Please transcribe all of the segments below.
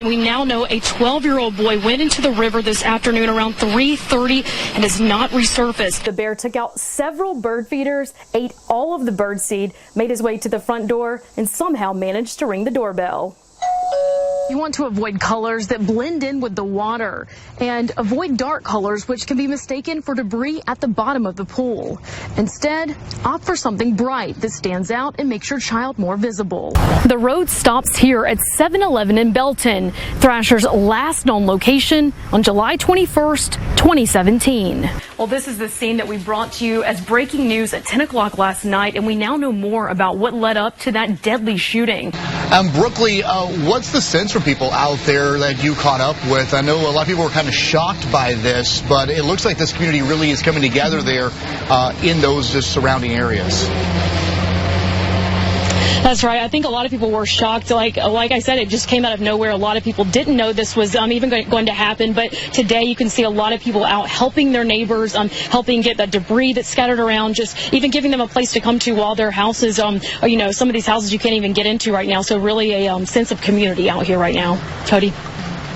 We now know a 12-year-old boy went into the river this afternoon around 3:30 and has not resurfaced. The bear took out several bird feeders, ate all of the bird seed, made his way to the front door, and somehow managed to ring the doorbell. You want to avoid colors that blend in with the water and avoid dark colors which can be mistaken for debris at the bottom of the pool. Instead, opt for something bright that stands out and makes your child more visible. The road stops here at 7-Eleven in Belton, Thrasher's last known location on July 21st, 2017. Well, this is the scene that we brought to you as breaking news at 10 o'clock last night, and we now know more about what led up to that deadly shooting. Brookley, what's the sense from people out there that you caught up with? I know a lot of people were kind of shocked by this, but it looks like this community really is coming together there in those just surrounding areas. That's right. I think a lot of people were shocked. Like I said, it just came out of nowhere. A lot of people didn't know this was even going to happen. But today you can see a lot of people out helping their neighbors, helping get the debris that's scattered around, just even giving them a place to come to while their houses, some of these houses you can't even get into right now. So really a sense of community out here right now. Cody.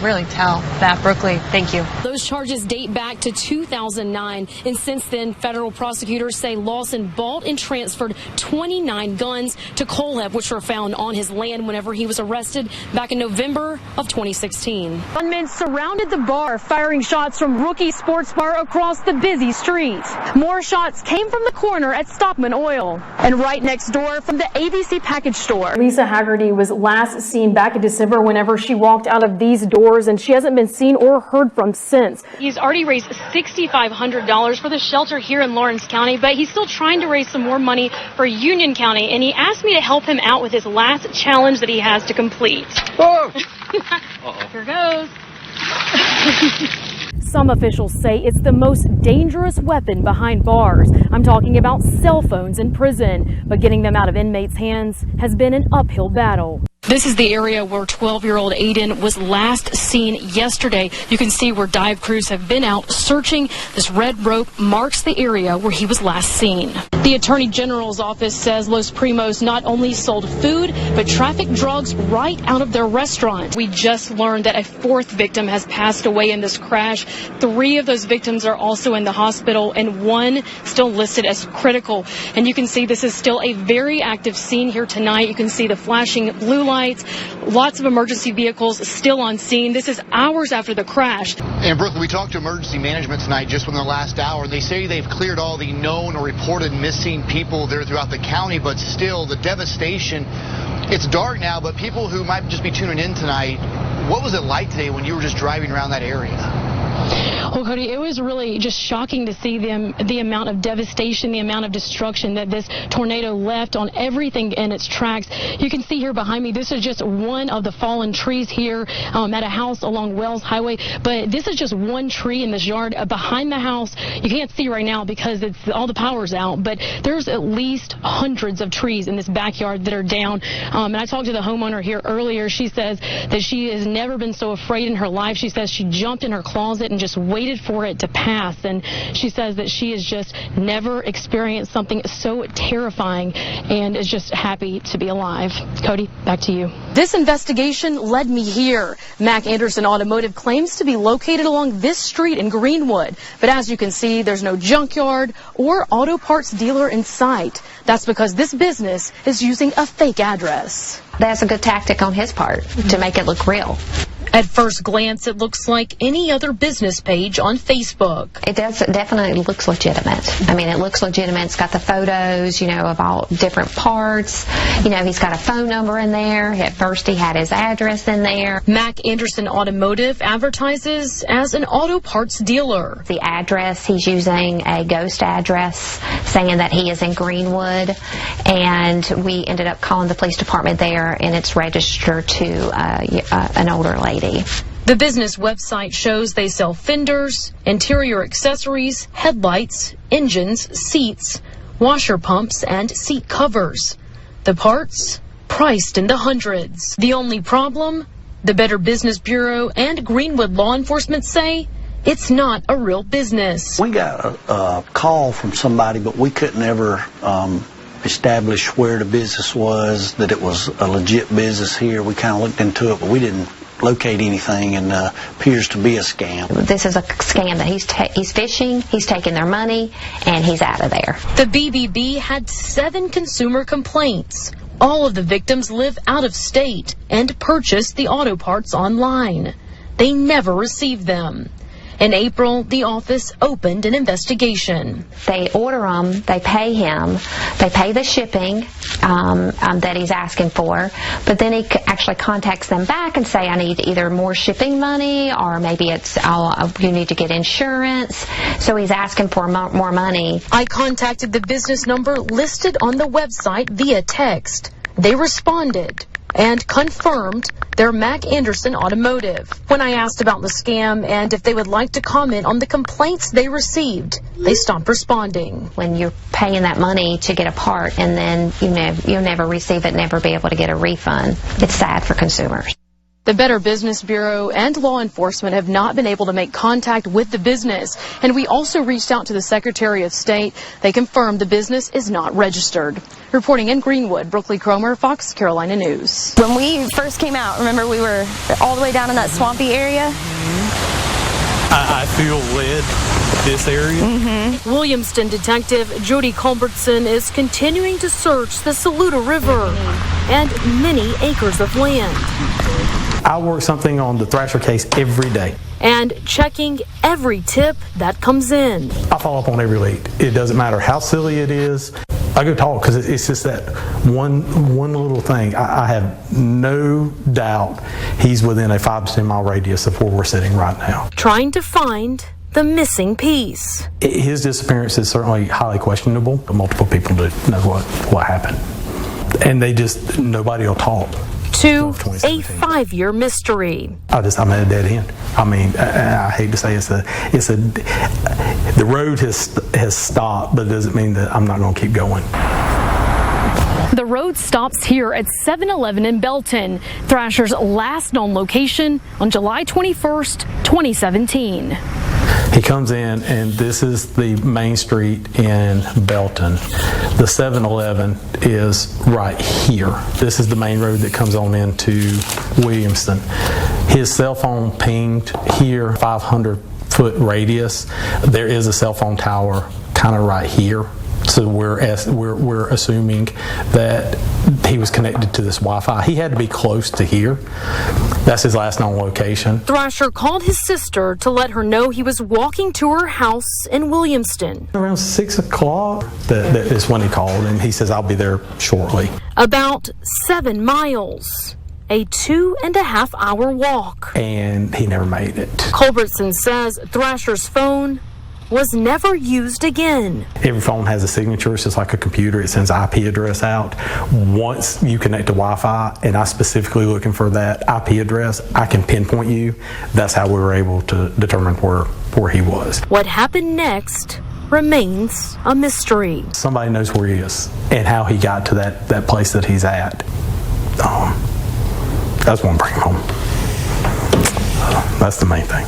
Really tell that, Brookley. Thank you. Those charges date back to 2009, and since then, federal prosecutors say Lawson bought and transferred 29 guns to Kohlhepp, which were found on his land whenever he was arrested back in November of 2016. Gunmen surrounded the bar, firing shots from Rookie Sports Bar across the busy street. More shots came from the corner at Stockman Oil, and right next door from the ABC package store. Lisa Haggerty was last seen back in December whenever she walked out of these doors, and she hasn't been seen or heard from since. He's already raised $6,500 for the shelter here in Lawrence County, but he's still trying to raise some more money for Union County, and he asked me to help him out with his last challenge that he has to complete. Oh. Here goes. Some officials say it's the most dangerous weapon behind bars. I'm talking about cell phones in prison, but getting them out of inmates' hands has been an uphill battle. This is the area where 12-year-old Aiden was last seen yesterday. You can see where dive crews have been out searching. This red rope marks the area where he was last seen. The Attorney General's office says Los Primos not only sold food, but trafficked drugs right out of their restaurant. We just learned that a fourth victim has passed away in this crash. 3 of those victims are also in the hospital, and 1 still listed as critical. And you can see this is still a very active scene here tonight. You can see the flashing blue lights, lots of emergency vehicles still on scene. This is hours after the crash. And Brooklyn, we talked to emergency management tonight just within the last hour. They say they've cleared all the known or reported missing people there throughout the county, but still the devastation. It's dark now, but people who might just be tuning in tonight, what was it like today when you were just driving around that area? Well, Cody, it was really just shocking to see the amount of devastation, the amount of destruction that this tornado left on everything in its tracks. You can see here behind me, this is just one of the fallen trees here at a house along Wells Highway. But this is just one tree in this yard behind the house. You can't see right now because all the power's out, but there's at least hundreds of trees in this backyard that are down. And I talked to the homeowner here earlier. She says that she has never been so afraid in her life. She says she jumped in her closet and just waited for it to pass, and she says that she has just never experienced something so terrifying and is just happy to be alive. Cody, back to you. This investigation led me here. Mac Anderson Automotive claims to be located along this street in Greenwood, but as you can see, there's no junkyard or auto parts dealer in sight. That's because this business is using a fake address. That's a good tactic on his part to make it look real. At first glance, it looks like any other business page on Facebook. It definitely looks legitimate. I mean, it looks legitimate. It's got the photos, of all different parts. He's got a phone number in there. At first, he had his address in there. Mac Anderson Automotive advertises as an auto parts dealer. The address, he's using a ghost address, saying that he is in Greenwood. And we ended up calling the police department there, and it's registered to an older lady. The business website shows they sell fenders, interior accessories, headlights, engines, seats, washer pumps, and seat covers. The parts priced in the hundreds. The only problem? The Better Business Bureau and Greenwood law enforcement say it's not a real business. We got a call from somebody, but we couldn't ever establish where the business was, that it was a legit business here. We kind of looked into it, but we didn't locate anything, and appears to be a scam. This is a scam that he's phishing, he's taking their money, and he's out of there. The BBB had 7 consumer complaints. All of the victims live out of state and purchased the auto parts online. They never received them. In April, the office opened an investigation. They order them, they pay him, they pay the shipping that he's asking for, but then he actually contacts them back and say, I need either more shipping money or maybe it's you need to get insurance. So he's asking for more money. I contacted the business number listed on the website via text. They responded and confirmed they're Mac Anderson Automotive. When I asked about the scam and if they would like to comment on the complaints they received, they stopped responding. When you're paying that money to get a part and then you'll never receive it, never be able to get a refund, it's sad for consumers. The Better Business Bureau and law enforcement have not been able to make contact with the business, and we also reached out to the Secretary of State. They confirmed the business is not registered. Reporting in Greenwood, Brookley Cromer, Fox Carolina News. When we first came out, remember we were all the way down in that swampy area? I feel led this area. Williamston Detective Jody Culbertson is continuing to search the Saluda River and many acres of land. I work something on the Thrasher case every day. And checking every tip that comes in. I follow up on every lead. It doesn't matter how silly it is. I go talk because it's just that one little thing. I have no doubt he's within a 5 to 10 mile radius of where we're sitting right now. Trying to find the missing piece. His disappearance is certainly highly questionable. Multiple people do know what happened. And nobody will talk. To a 5-year mystery. I'm at a dead end. I mean, I hate to say the road has stopped, but it doesn't mean that I'm not going to keep going. The road stops here at 7-Eleven in Belton, Thrasher's last known location on July 21st, 2017. He comes in, and this is the main street in Belton. The 7-Eleven is right here. This is the main road that comes on into Williamston. His cell phone pinged here, 500-foot radius. There is a cell phone tower kind of right here. So we're assuming that he was connected to this Wi-Fi. He had to be close to here. That's his last known location. Thrasher called his sister to let her know he was walking to her house in Williamston. Around 6 o'clock, that is when he called, and he says, I'll be there shortly. About 7 miles. A 2.5-hour walk. And he never made it. Culbertson says Thrasher's phone was never used again. Every phone has a signature. It's just like a computer. It sends IP address out. Once you connect to Wi-Fi, and I specifically looking for that IP address, I can pinpoint you. That's how we were able to determine where he was. What happened next remains a mystery. Somebody knows where he is and how he got to that place that he's at. That's what I'm bringing home. That's the main thing.